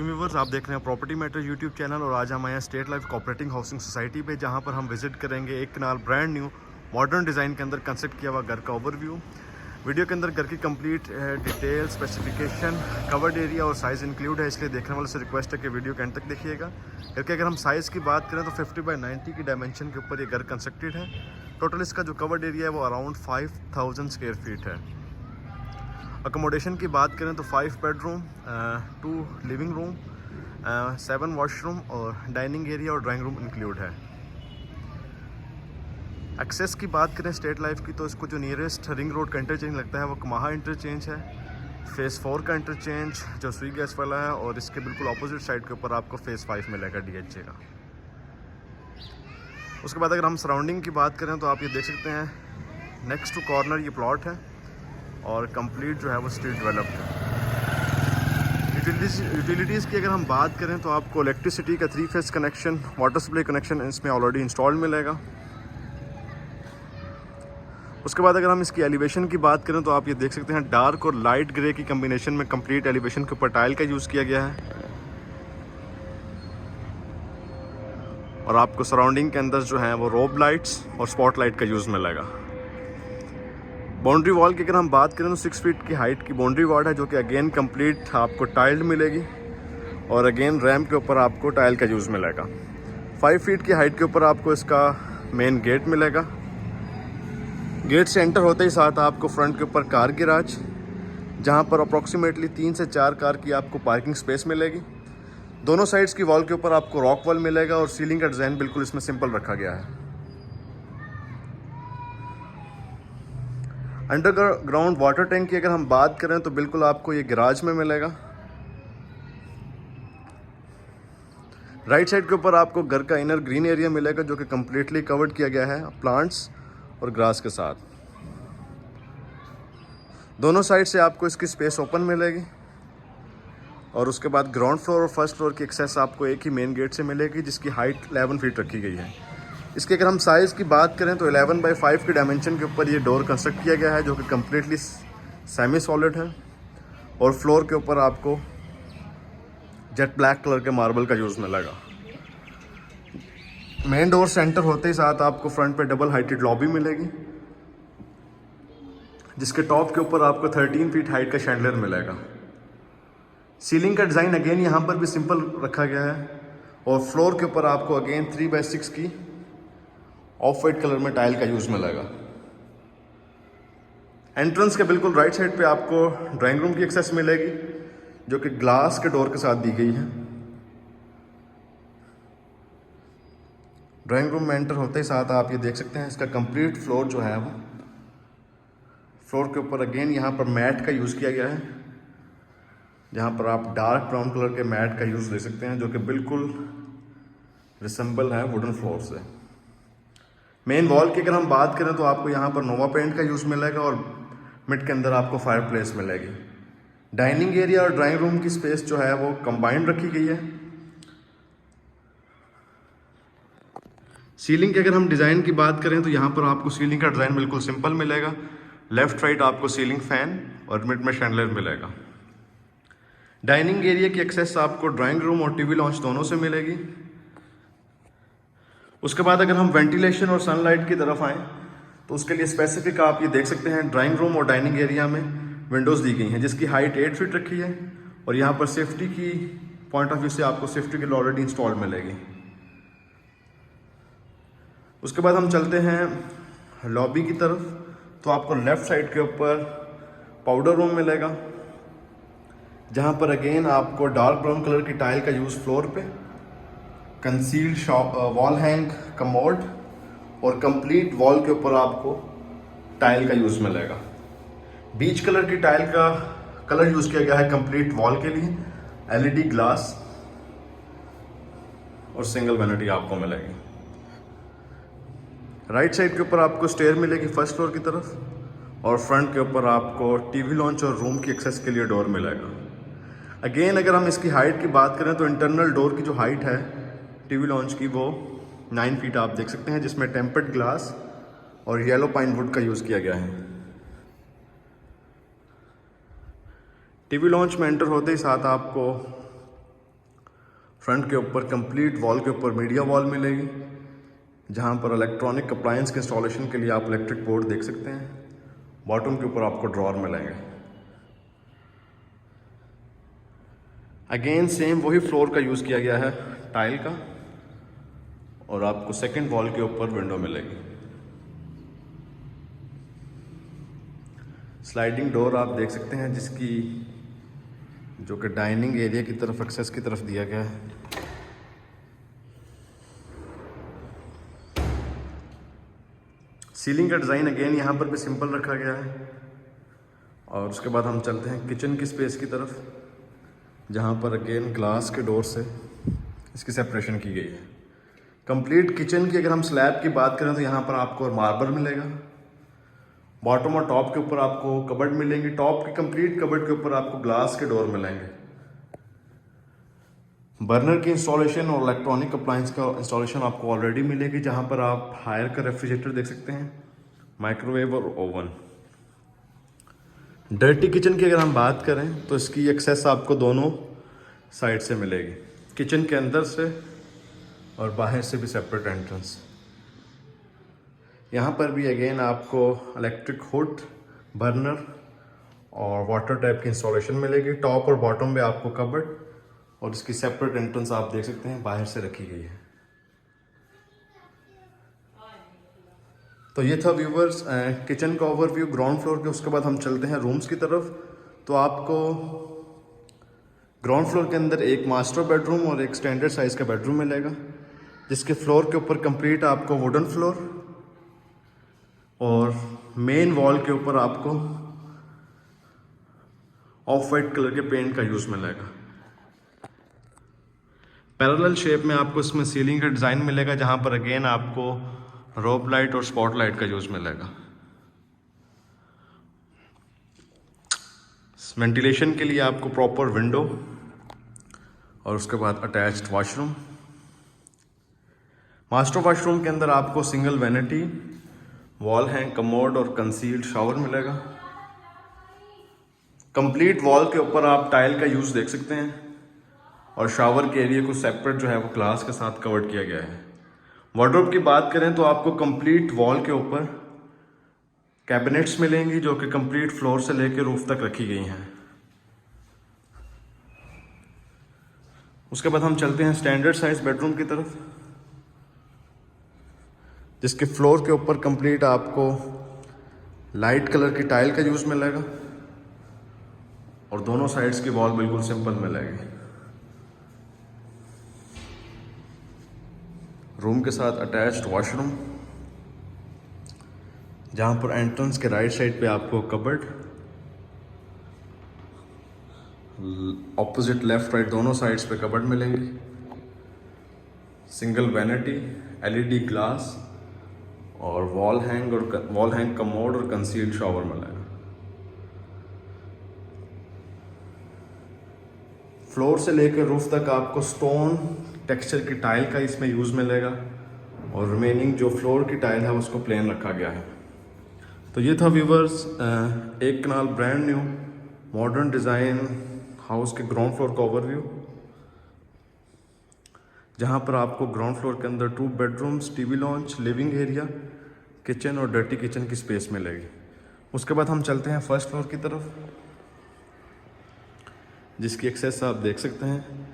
Viewers, आप देख रहे हैं प्रॉपर्टी मैटर यूट्यूब चैनल और आज हम आए हैं state life cooperative housing society पे, जहां पर हम विजिट करेंगे एक kanal brand new modern design के अंदर कंस्ट्रक्ट किया हुआ घर का ओवरव्यू। वीडियो के अंदर घर की complete detail, specification, covered area और साइज़ इंक्लूड है, इसलिए देखने वाले से रिक्वेस्ट है कि वीडियो के एंड तक देखिएगा। घर के अगर हम साइज़ की बात करें तो 50x90 की डायमेंशन के ऊपर ये घर कंस्ट्रक्टेड है। टोटल इसका जो कवर्ड एरिया है वो अराउंड 5000 स्क्वायर फीट है। अकोमोडेशन की बात करें तो 5 बेडरूम, 2 लिविंग रूम, 7 वॉशरूम और डाइनिंग एरिया और ड्राइंग रूम इंक्लूड है। एक्सेस की बात करें स्टेट लाइफ की तो इसको जो नियरेस्ट रिंग रोड का इंटरचेंज लगता है वो कमाहा इंटरचेंज है। फेज़ 4 का इंटरचेंज जो स्वी गैस वाला है, और इसके बिल्कुल अपोजिट साइड के ऊपर आपको फेज़ 5 मिलेगा DHA का। उसके बाद अगर हम सराउंडिंग की बात करें तो आप ये देख सकते हैं नेक्स्ट टू कॉर्नर ये प्लॉट है और कंप्लीट जो है वो स्ट्रीट डेवलप्ड है। यूटिलिटीज़ की अगर हम बात करें तो आपको इलेक्ट्रिसिटी का 3 phase connection, water supply connection इसमें ऑलरेडी इंस्टॉल्ड मिलेगा। उसके बाद अगर हम इसकी एलिवेशन की बात करें तो आप ये देख सकते हैं डार्क और लाइट ग्रे की कम्बिनेशन में कंप्लीट एलिवेशन के ऊपर टाइल का यूज़ किया गया है। और आपको सराउंडिंग के अंदर जो है वो रोब लाइट्स और स्पॉट लाइट का यूज़ मिलेगा। बाउंड्री वॉल की अगर हम बात करें तो 6 फीट की हाइट की बाउंड्री वॉल है, जो कि अगेन कंप्लीट आपको टाइल्ड मिलेगी और अगेन रैम्प के ऊपर आपको टाइल का यूज़ मिलेगा। 5 फीट की हाइट के ऊपर आपको इसका मेन गेट मिलेगा। गेट से एंटर होते ही साथ आपको फ्रंट के ऊपर कार गैराज, जहां पर अप्रॉक्सीमेटली 3 से 4 कार की आपको पार्किंग स्पेस मिलेगी। दोनों साइड्स की वॉल के ऊपर आपको रॉक वॉल मिलेगा और सीलिंग का डिज़ाइन बिल्कुल इसमें सिंपल रखा गया है। अंडरग्राउंड वाटर टैंक की अगर हम बात करें तो बिल्कुल आपको ये गैराज में मिलेगा। राइट साइड के ऊपर आपको घर का इनर ग्रीन एरिया मिलेगा, जो कि कम्प्लीटली कवर्ड किया गया है प्लांट्स और ग्रास के साथ। दोनों साइड से आपको इसकी स्पेस ओपन मिलेगी और उसके बाद ग्राउंड फ्लोर और फर्स्ट फ्लोर की एक्सेस आपको एक ही मेन गेट से मिलेगी, जिसकी हाइट 11 फीट रखी गई है। इसके अगर हम साइज़ की बात करें तो 11x5 के डायमेंशन के ऊपर ये डोर कंस्ट्रक्ट किया गया है, जो कि कम्प्लीटली सेमी सॉलिड है। और फ्लोर के ऊपर आपको जेट ब्लैक कलर के मार्बल का यूज़ मिलेगा। मेन डोर से एंटर होते ही साथ आपको फ्रंट पे डबल हाइटेड लॉबी मिलेगी, जिसके टॉप के ऊपर आपको 13 फीट हाइट का शैंडलियर मिलेगा। सीलिंग का डिज़ाइन अगेन यहाँ पर भी सिंपल रखा गया है और फ्लोर के ऊपर आपको अगेन 3x6 की ऑफ वाइट कलर में टाइल का यूज़ मिलेगा। एंट्रेंस के बिल्कुल राइट साइड पे आपको ड्राइंग रूम की एक्सेस मिलेगी, जो कि ग्लास के डोर के साथ दी गई है। ड्राइंग रूम में एंटर होते ही साथ आप ये देख सकते हैं इसका कंप्लीट फ्लोर जो है वो, फ्लोर के ऊपर अगेन यहाँ पर मैट का यूज़ किया गया है, जहाँ पर आप डार्क ब्राउन कलर के मैट का यूज़ ले सकते हैं, जो कि बिल्कुल रिसेंबल है वुडन फ्लोर से। मेन वॉल की अगर हम बात करें तो आपको यहाँ पर नोवा पेंट का यूज़ मिलेगा और मिड के अंदर आपको फायर प्लेस मिलेगी। डाइनिंग एरिया और ड्राइंग रूम की स्पेस जो है वो कंबाइंड रखी गई है। सीलिंग की अगर हम डिज़ाइन की बात करें तो यहाँ पर आपको सीलिंग का डिज़ाइन बिल्कुल सिंपल मिलेगा। लेफ्ट राइट आपको सीलिंग फैन और मिड में शैंडलियर मिलेगा। डाइनिंग एरिया की एक्सेस आपको ड्राइंग रूम और टीवी लॉन्च दोनों से मिलेगी। उसके बाद अगर हम वेंटिलेशन और सनलाइट की तरफ आएँ तो उसके लिए स्पेसिफिक आप ये देख सकते हैं ड्राइंग रूम और डाइनिंग एरिया में विंडोज़ दी गई हैं, जिसकी हाइट 8 फीट रखी है। और यहाँ पर सेफ्टी की पॉइंट ऑफ व्यू से आपको सेफ्टी के लिए ऑलरेडी इंस्टॉल मिलेगी। उसके बाद हम चलते हैं लॉबी की तरफ, तो आपको लेफ़्ट साइड के ऊपर पाउडर रूम मिलेगा, जहाँ पर अगेन आपको डार्क ब्राउन कलर की टाइल का यूज़ फ्लोर पे, कंसील्ड वॉल हैंग कमोड और कंप्लीट वॉल के ऊपर आपको टाइल का यूज़ मिलेगा। बीच कलर की टाइल का कलर यूज़ किया गया है कंप्लीट वॉल के लिए। LED ग्लास और सिंगल वैनिटी आपको मिलेगी। राइट साइड के ऊपर आपको स्टेयर मिलेगी फर्स्ट फ्लोर की तरफ, और फ्रंट के ऊपर आपको टीवी लॉन्च और रूम की एक्सेस के लिए डोर मिलेगा। अगेन अगर हम इसकी हाइट की बात करें तो इंटरनल डोर की जो हाइट है टीवी लॉन्च की वो 9 फीट आप देख सकते हैं, जिसमें टेम्पर्ड ग्लास और येलो पाइन वुड का यूज़ किया गया है। टीवी लॉन्च में एंटर होते ही साथ आपको फ्रंट के ऊपर कंप्लीट वॉल के ऊपर मीडिया वॉल मिलेगी, जहाँ पर इलेक्ट्रॉनिक अप्लायंस के इंस्टॉलेशन के लिए आप इलेक्ट्रिक बोर्ड देख सकते हैं। बॉटम के ऊपर आपको ड्रॉअर मिलेंगे। अगेन सेम वही फ्लोर का यूज़ किया गया है, टाइल का, और आपको सेकंड वॉल के ऊपर विंडो मिलेगी। स्लाइडिंग डोर आप देख सकते हैं, जिसकी जो कि डाइनिंग एरिया की तरफ एक्सेस की तरफ दिया गया है। सीलिंग का डिज़ाइन अगेन यहाँ पर भी सिंपल रखा गया है। और उसके बाद हम चलते हैं किचन की स्पेस की तरफ, जहाँ पर अगेन ग्लास के डोर से इसकी सेपरेशन की गई है। कंप्लीट किचन की अगर हम स्लैब की बात करें तो यहाँ पर आपको मार्बल मिलेगा। बॉटम और टॉप के ऊपर आपको कबर्ड मिलेंगी। टॉप की कंप्लीट कबर्ड के ऊपर आपको ग्लास के डोर मिलेंगे। बर्नर की इंस्टॉलेशन और इलेक्ट्रॉनिक अप्लायंस का इंस्टॉलेशन आपको ऑलरेडी मिलेगी, जहाँ पर आप हायर का रेफ्रिजरेटर देख सकते हैं, माइक्रोवेव और ओवन। डर्टी किचन की अगर हम बात करें तो इसकी एक्सेस आपको दोनों साइड से मिलेगी, किचन के अंदर से और बाहर से भी सेपरेट एंट्रेंस। यहाँ पर भी अगेन आपको इलेक्ट्रिक हुड, बर्नर और वाटर टैप की इंस्टॉलेशन मिलेगी। टॉप और बॉटम में आपको कबर्ड और इसकी सेपरेट एंट्रेंस आप देख सकते हैं बाहर से रखी गई है। तो ये था व्यूवर्स किचन का ओवरव्यू ग्राउंड फ्लोर के। उसके बाद हम चलते हैं रूम्स की तरफ। तो आपको ग्राउंड फ्लोर के अंदर एक मास्टर बेडरूम और एक स्टैंडर्ड साइज़ का बेडरूम मिलेगा, जिसके फ्लोर के ऊपर कंप्लीट आपको वुडन फ्लोर और मेन वॉल के ऊपर आपको ऑफ वाइट कलर के पेंट का यूज़ मिलेगा। पैरेलल शेप में आपको इसमें सीलिंग का डिज़ाइन मिलेगा, जहाँ पर अगेन आपको रोप लाइट और स्पॉट लाइट का यूज़ मिलेगा। वेंटिलेशन के लिए आपको प्रॉपर विंडो और उसके बाद अटैच्ड वॉशरूम। मास्टर वॉशरूम के अंदर आपको single vanity, wall hang, commode और कंसील्ड शावर मिलेगा। कंप्लीट वॉल के ऊपर आप टाइल का यूज़ देख सकते हैं और शावर के एरिया को सेपरेट जो है वो ग्लास के साथ कवर्ड किया गया है। वार्डरोब की बात करें तो आपको कंप्लीट वॉल के ऊपर कैबिनेट्स मिलेंगी, जो कि कंप्लीट फ्लोर से लेकर रूफ तक रखी गई हैं। उसके बाद हम चलते हैं स्टैंडर्ड साइज बेडरूम की तरफ, जिसके फ्लोर के ऊपर कंप्लीट आपको लाइट कलर की टाइल का यूज़ मिलेगा और दोनों साइड्स की वॉल बिल्कुल सिंपल मिलेगी। रूम के साथ अटैच्ड वॉशरूम, जहाँ पर एंट्रेंस के राइट साइड पे आपको कबर्ड, ऑपोजिट लेफ्ट राइट दोनों साइड्स पे कबर्ड मिलेंगी। सिंगल वैनिटी, एलईडी ग्लास और वॉल हैंग कमोड और कंसील्ड शावर मिलेगा। फ्लोर से लेकर रूफ तक आपको स्टोन टेक्सचर की टाइल का इसमें यूज़ मिलेगा और रिमेनिंग जो फ्लोर की टाइल है उसको प्लेन रखा गया है। तो ये था व्यूवर्स एक kanal brand new modern design house के ग्राउंड फ्लोर का ओवरव्यू, जहाँ पर आपको ग्राउंड फ्लोर के अंदर 2 bedrooms, TV lounge, living area, kitchen और डर्टी किचन की स्पेस मिलेगी। उसके बाद हम चलते हैं फर्स्ट फ्लोर की तरफ, जिसकी एक्सेस आप देख सकते हैं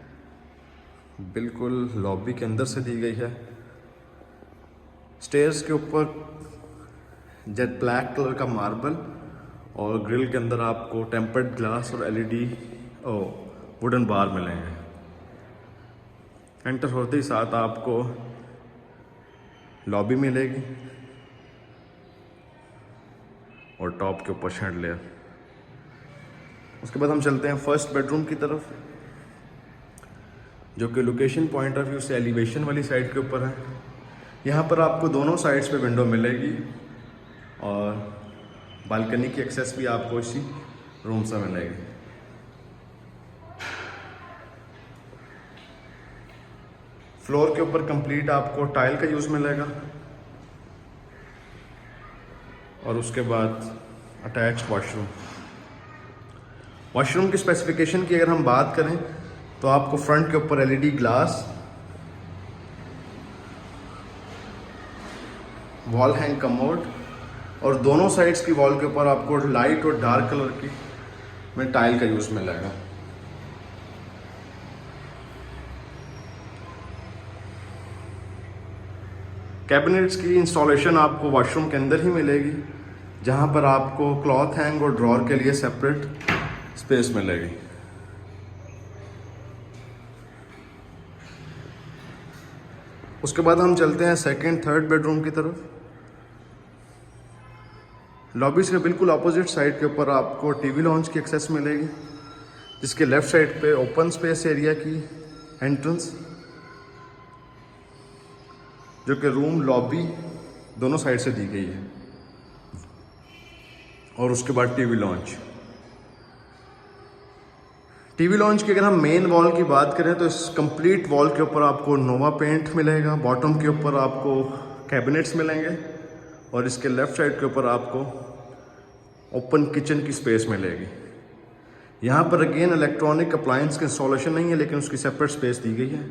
बिल्कुल लॉबी के अंदर से दी गई है। स्टेयर्स के ऊपर जेट ब्लैक कलर का मार्बल और ग्रिल के अंदर आपको टेम्पर्ड ग्लास और एलईडी वुडन बार मिलेंगे। एंटर होते ही साथ आपको लॉबी मिलेगी और टॉप के ऊपर शैंडलियर। उसके बाद हम चलते हैं फर्स्ट बेडरूम की तरफ, जो कि लोकेशन पॉइंट ऑफ व्यू से एलिवेशन वाली साइड के ऊपर है। यहाँ पर आपको दोनों साइड्स पे विंडो मिलेगी और बालकनी की एक्सेस भी आपको इसी रूम से मिलेगी। फ्लोर के ऊपर कंप्लीट आपको टाइल का यूज़ मिलेगा और उसके बाद अटैच्ड वॉशरूम। वॉशरूम की स्पेसिफिकेशन की अगर हम बात करें तो आपको फ्रंट के ऊपर LED glass, wall hang commode और दोनों साइड्स की वॉल के ऊपर आपको लाइट और डार्क कलर की में टाइल का यूज मिलेगा। कैबिनेट्स की इंस्टॉलेशन आपको वॉशरूम के अंदर ही मिलेगी, जहां पर आपको क्लॉथ हैंग और ड्रॉर के लिए सेपरेट स्पेस मिलेगी। उसके बाद हम चलते हैं सेकंड थर्ड बेडरूम की तरफ। लॉबीज के बिल्कुल अपोजिट साइड के ऊपर आपको टीवी लॉन्च की एक्सेस मिलेगी, जिसके लेफ्ट साइड पे ओपन स्पेस एरिया की एंट्रेंस, जो कि रूम लॉबी दोनों साइड से दी गई है, और उसके बाद टीवी लॉन्च। टीवी लॉन्च की अगर हम मेन वॉल की बात करें तो इस कंप्लीट वॉल के ऊपर आपको नोवा पेंट मिलेगा, बॉटम के ऊपर आपको कैबिनेट्स मिलेंगे और इसके लेफ्ट साइड के ऊपर आपको ओपन किचन की स्पेस मिलेगी। यहाँ पर अगेन इलेक्ट्रॉनिक अप्लायंस का इंस्टॉलेशन नहीं है, लेकिन उसकी सेपरेट स्पेस दी गई है।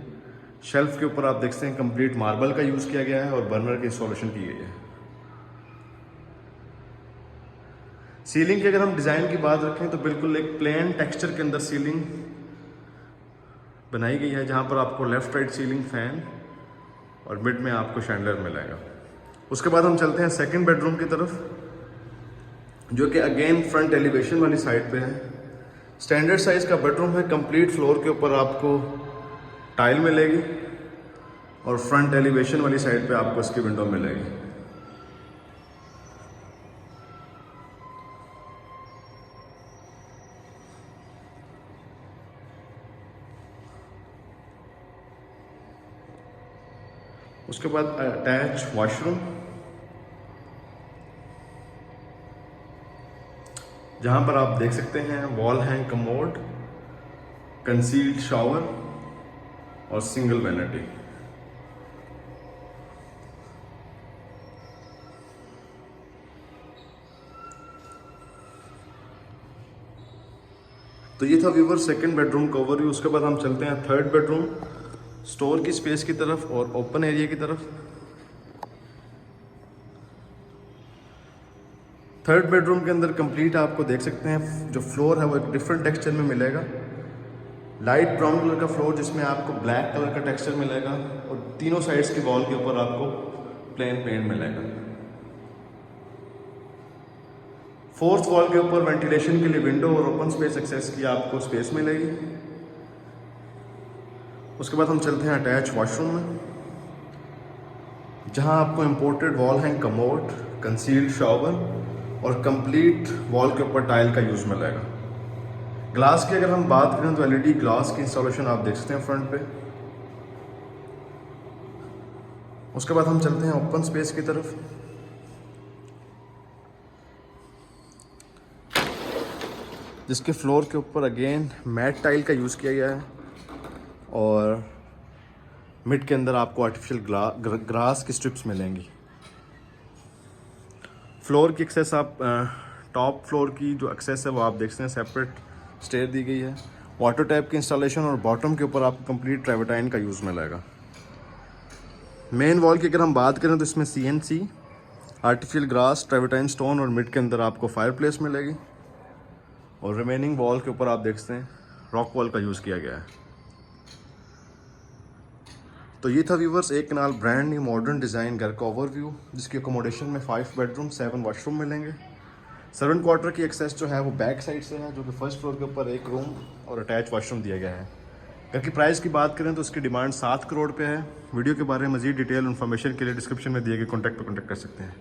शेल्फ के ऊपर आप देखते हैं कंप्लीट मार्बल का यूज़ किया गया है और बर्नर की इंस्टॉलेशन की गई है। सीलिंग की अगर हम डिज़ाइन की बात रखें तो बिल्कुल एक प्लेन टेक्सचर के अंदर सीलिंग बनाई गई है, जहाँ पर आपको लेफ्ट राइट सीलिंग फैन और मिड में आपको शैंडलर मिलेगा। उसके बाद हम चलते हैं सेकंड बेडरूम की तरफ, जो कि अगेन फ्रंट एलिवेशन वाली साइड पे है। स्टैंडर्ड साइज का बेडरूम है। कंप्लीट फ्लोर के ऊपर आपको टाइल मिलेगी और फ्रंट एलिवेशन वाली साइड पे आपको इसकी विंडो मिलेगी। उसके बाद अटैच वॉशरूम, जहां पर आप देख सकते हैं wall hang commode, concealed shower और सिंगल वैनिटी। तो ये था व्यूवर सेकंड बेडरूम का ओवरव्यू। उसके बाद हम चलते हैं थर्ड बेडरूम, स्टोर की स्पेस की तरफ और ओपन एरिया की तरफ। थर्ड बेडरूम के अंदर कंप्लीट आपको देख सकते हैं जो फ्लोर है वो एक डिफरेंट टेक्सचर में मिलेगा। लाइट ब्राउन कलर का फ्लोर जिसमें आपको ब्लैक कलर का टेक्सचर मिलेगा और तीनों साइड्स की वॉल के ऊपर आपको प्लेन पेंट मिलेगा। फोर्थ वॉल के ऊपर वेंटिलेशन के लिए विंडो और ओपन स्पेस एक्सेस की आपको स्पेस मिलेगी। उसके बाद हम चलते हैं अटैच वॉशरूम में, जहां आपको imported wall hang commode, concealed shower और कंप्लीट वॉल के ऊपर टाइल का यूज मिलेगा। ग्लास की अगर हम बात करें तो एलईडी ग्लास की इंस्टॉलेशन आप देख सकते हैं फ्रंट पे। उसके बाद हम चलते हैं ओपन स्पेस की तरफ, जिसके फ्लोर के ऊपर अगेन मैट टाइल का यूज़ किया गया है और मिड के अंदर आपको आर्टिफिशियल ग्रास की स्ट्रिप्स मिलेंगी। फ्लोर की एक्सेस आप टॉप फ्लोर की जो एक्सेस है वो आप देख सकते हैं, सेपरेट स्टेयर दी गई है। वाटर टैप की इंस्टॉलेशन और बॉटम के ऊपर आपको कंप्लीट ट्रेवर्टाइन का यूज़ मिलेगा। मेन वॉल की अगर हम बात करें तो इसमें CNC, आर्टिफिशियल ग्रास, ट्रेवर्टाइन स्टोन और मिड के अंदर आपको फायर प्लेस मिलेगी और रिमेनिंग वॉल के ऊपर आप देखते हैं रॉक वॉल का यूज़ किया गया है। तो ये था व्यूवर्स एक kanal brand new modern design घर का ओवरव्यू, जिसकी अकोमोडेशन में 5 बेडरूम 7 वॉशरूम मिलेंगे। सर्वेंट क्वार्टर की एक्सेस जो है वो बैक साइड से है, जो कि फर्स्ट फ्लोर के ऊपर एक रूम और अटैच वॉशरूम दिया गया है। घर की प्राइस की बात करें तो इसकी डिमांड 7 करोड़ पे है। वीडियो के बारे में मज़ीद डिटेल इन्फॉर्मेशन के लिए डिस्क्रिप्शन में दिए गए कॉन्टैक्ट पर कॉन्टैक्ट कर सकते हैं।